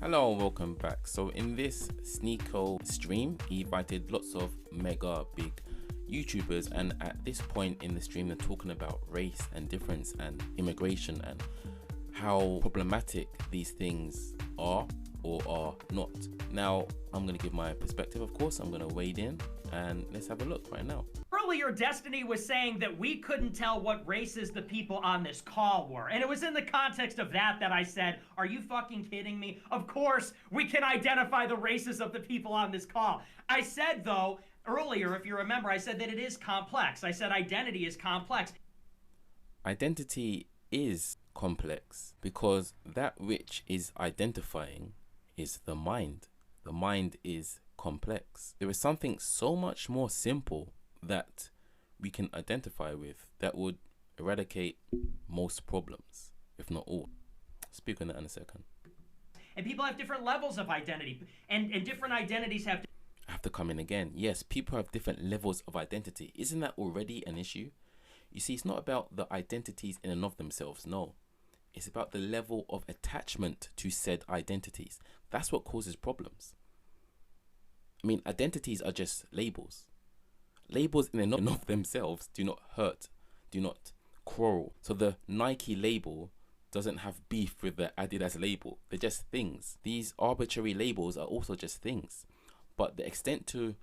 Hello and welcome back. So in this Sneako stream, he invited lots of mega big YouTubers, and at this point in the stream they're talking about race and difference and immigration and how problematic these things are or are not. Now I'm going to give my perspective, of course. I'm going to wade in and let's have a look right now. Earlier, Destiny was saying that we couldn't tell what races the people on this call were. And it was in the context of that I said, are you fucking kidding me? Of course, we can identify the races of the people on this call. I said, though, earlier, if you remember, I said that it is complex. I said identity is complex. Identity is complex because that which is identifying is the mind. The mind is complex. There is something so much more simple that we can identify with that would eradicate most problems, if not all. Speak on that in a second. And people have different levels of identity, and different identities have I have to come in again. Yes, people have different levels of identity. Isn't that already an issue? You see, it's not about the identities in and of themselves, no. It's about the level of attachment to said identities. That's what causes problems. I mean, identities are just labels. Labels in and of themselves do not hurt, do not quarrel. So the Nike label doesn't have beef with the Adidas label. They're just things. These arbitrary labels are also just things. But the extent to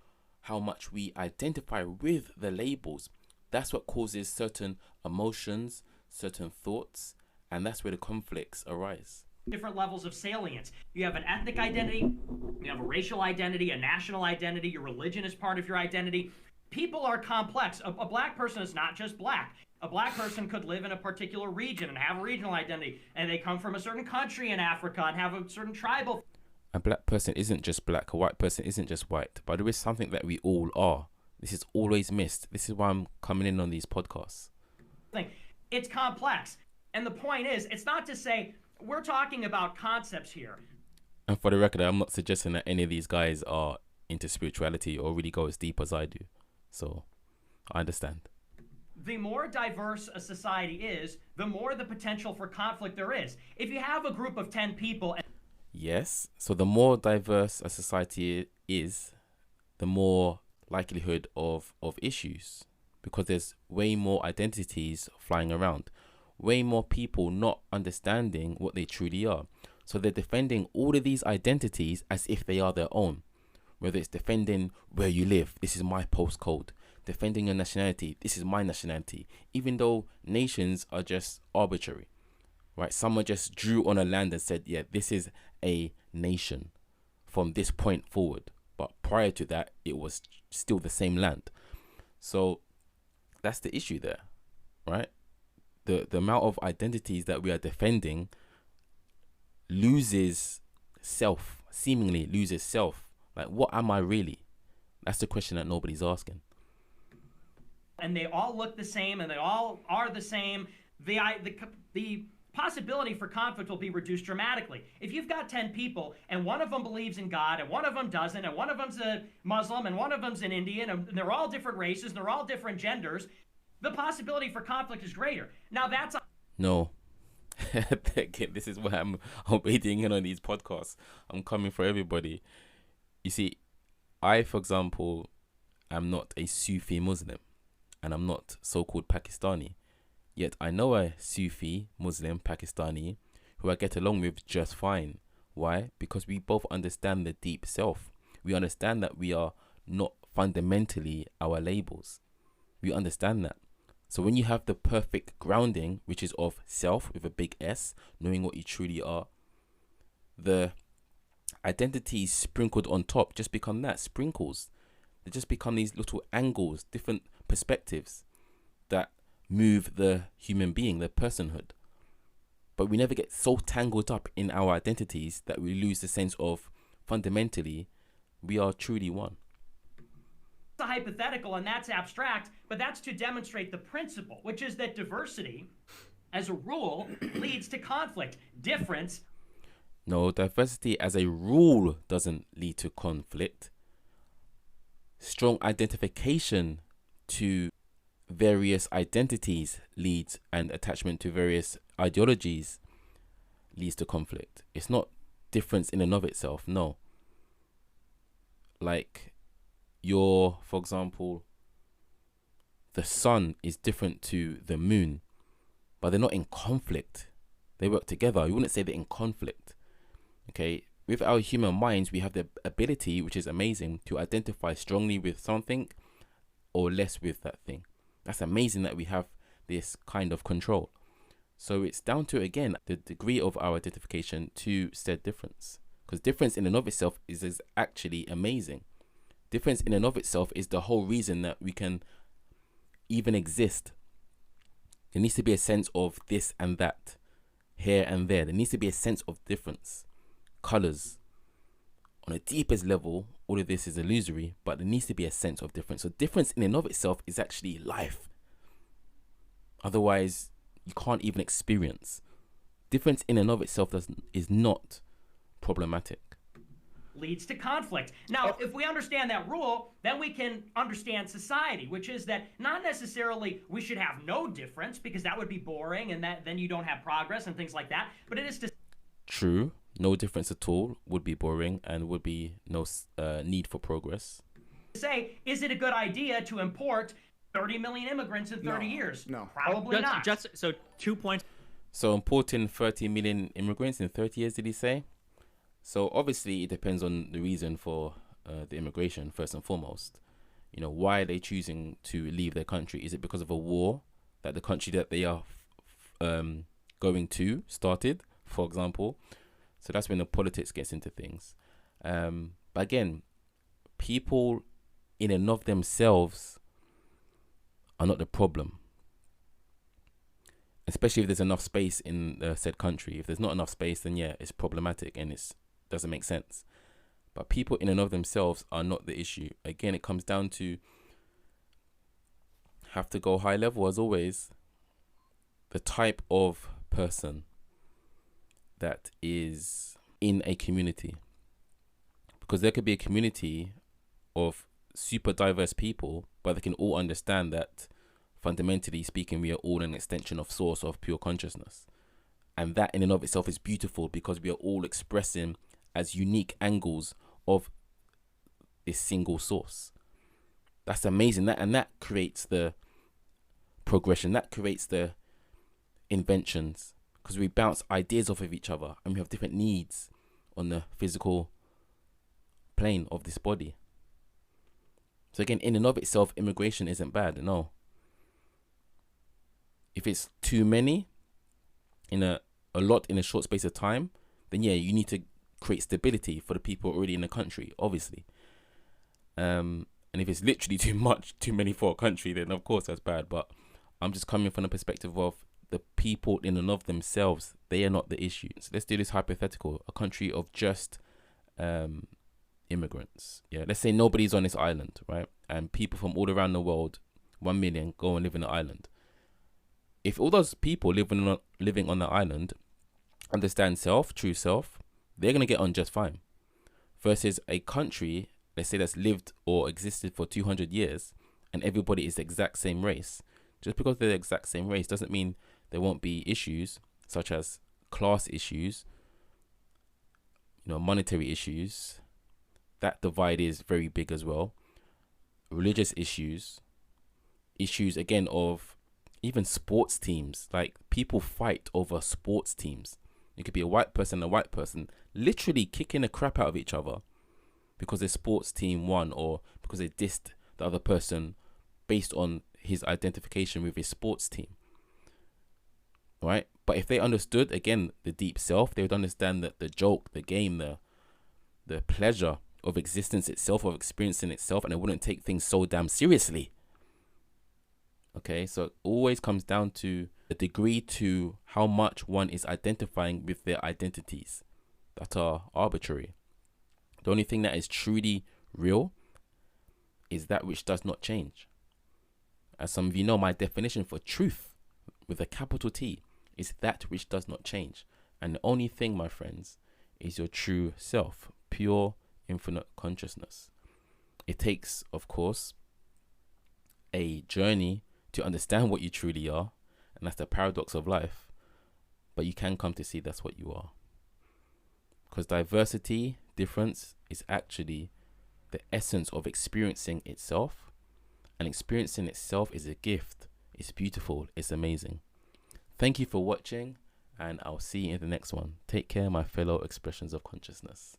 how much we identify with the labels, that's what causes certain emotions, certain thoughts, and that's where the conflicts arise. Different levels of salience. You have an ethnic identity, you have a racial identity, a national identity, your religion is part of your identity. People are complex. A black person is not just black. A black person could live in a particular region and have a regional identity, and they come from a certain country in Africa and have a certain tribal. A black person isn't just black, a white person isn't just white, but there is something that we all are. This is always missed. This is why I'm coming in on these podcasts. It's complex. And the point is, it's not to say we're talking about concepts here. And for the record, I'm not suggesting that any of these guys are into spirituality or really go as deep as I do. So I understand. The more diverse a society is, the more the potential for conflict there is. If you have a group of 10 people... Yes, so the more diverse a society is, the more likelihood of issues, because there's way more identities flying around, way more people not understanding what they truly are. So they're defending all of these identities as if they are their own. Whether it's defending where you live, this is my postcode. Defending your nationality, this is my nationality. Even though nations are just arbitrary, right? Someone just drew on a land and said, yeah, this is a nation from this point forward. But prior to that, it was still the same land. So that's the issue there, right? The amount of identities that we are defending loses self, seemingly loses self. Like, what am I really? That's the question that nobody's asking. And they all look the same, and they all are the same. The possibility for conflict will be reduced dramatically. If you've got 10 people, and one of them believes in God, and one of them doesn't, and one of them's a Muslim, and one of them's an Indian, and they're all different races, and they're all different genders, the possibility for conflict is greater. Now that's... No. Again, this is why I'm waiting in on these podcasts. I'm coming for everybody. You see, I, for example, am not a Sufi Muslim, and I'm not so-called Pakistani. Yet I know a Sufi Muslim Pakistani who I get along with just fine. Why? Because we both understand the deep self. We understand that we are not fundamentally our labels. We understand that. So when you have the perfect grounding, which is of self with a big S, knowing what you truly are, the identities sprinkled on top just become that, sprinkles. They just become these little angles, different perspectives that move the human being, the personhood. But we never get so tangled up in our identities that we lose the sense of fundamentally we are truly one. It's a hypothetical, and that's abstract, but that's to demonstrate the principle, which is that diversity, as a rule, leads to conflict. Difference... No, diversity as a rule doesn't lead to conflict. Strong identification to various identities leads, and attachment to various ideologies leads to conflict. It's not difference in and of itself. No. Like, for example, the sun is different to the moon, but they're not in conflict. They work together. You wouldn't say they're in conflict. Okay. With our human minds, we have the ability, which is amazing, to identify strongly with something or less with that thing. That's amazing that we have this kind of control. So it's down to, again, the degree of our identification to said difference. Because difference in and of itself is actually amazing. Difference in and of itself is the whole reason that we can even exist. There needs to be a sense of this and that, here and there. There needs to be a sense of difference. Colors. On a deepest level, all of this is illusory, but there needs to be a sense of difference. So difference in and of itself is actually life. Otherwise, you can't even experience. Difference in and of itself is not problematic. Leads to conflict. Now, if we understand that rule, then we can understand society, which is that not necessarily we should have no difference, because that would be boring and that then you don't have progress and things like that, but it is to... True. No difference at all would be boring and would be no need for progress. Say, is it a good idea to import 30 million immigrants in 30 years? No. Probably not. So 2 points. So importing 30 million immigrants in 30 years, did he say? So obviously it depends on the reason for the immigration, first and foremost. You know, why are they choosing to leave their country? Is it because of a war that the country that they are going to started, for example? So that's when the politics gets into things. But again, people in and of themselves are not the problem. Especially if there's enough space in the said country. If there's not enough space, then yeah, it's problematic and it doesn't make sense. But people in and of themselves are not the issue. Again, it comes down to, have to go high level as always, the type of person that is in a community. Because there could be a community of super diverse people, but they can all understand that fundamentally speaking, we are all an extension of source of pure consciousness. And that in and of itself is beautiful, because we are all expressing as unique angles of this single source. That's amazing. That creates the progression. That creates the inventions, because we bounce ideas off of each other and we have different needs on the physical plane of this body. So again, in and of itself, immigration isn't bad. No. If it's too many in a lot in a short space of time, then yeah, you need to create stability for the people already in the country, obviously. And if it's literally too many for a country, then of course that's bad. But I'm just coming from the perspective of the people in and of themselves. They are not the issue. So let's do this hypothetical: a country of just immigrants. Yeah, let's say nobody's on this island, right? And people from all around the world, 1 million, go and live in the island. If all those people living on the island understand true self, they're going to get on just fine. Versus a country, let's say, that's lived or existed for 200 years and everybody is the exact same race. Just because they're the exact same race doesn't mean there won't be issues such as class issues, monetary issues. That divide is very big as well. Religious issues again of even sports teams. Like, people fight over sports teams. It could be a white person and a white person literally kicking the crap out of each other because their sports team won, or because they dissed the other person based on his identification with his sports team. Right? But if they understood, again, the deep self, they would understand that the joke, the game, the pleasure of existence itself, of experiencing itself, and they wouldn't take things so damn seriously. Okay, so it always comes down to the degree to how much one is identifying with their identities that are arbitrary. The only thing that is truly real is that which does not change. As some of you know, my definition for truth with a capital T is that which does not change. And the only thing, my friends, is your true self, pure, infinite consciousness. It takes, of course, a journey to understand what you truly are, and that's the paradox of life. But you can come to see that's what you are. Because diversity, difference, is actually the essence of experiencing itself. And experiencing itself is a gift. It's beautiful. It's amazing. Thank you for watching, and I'll see you in the next one. Take care, my fellow expressions of consciousness.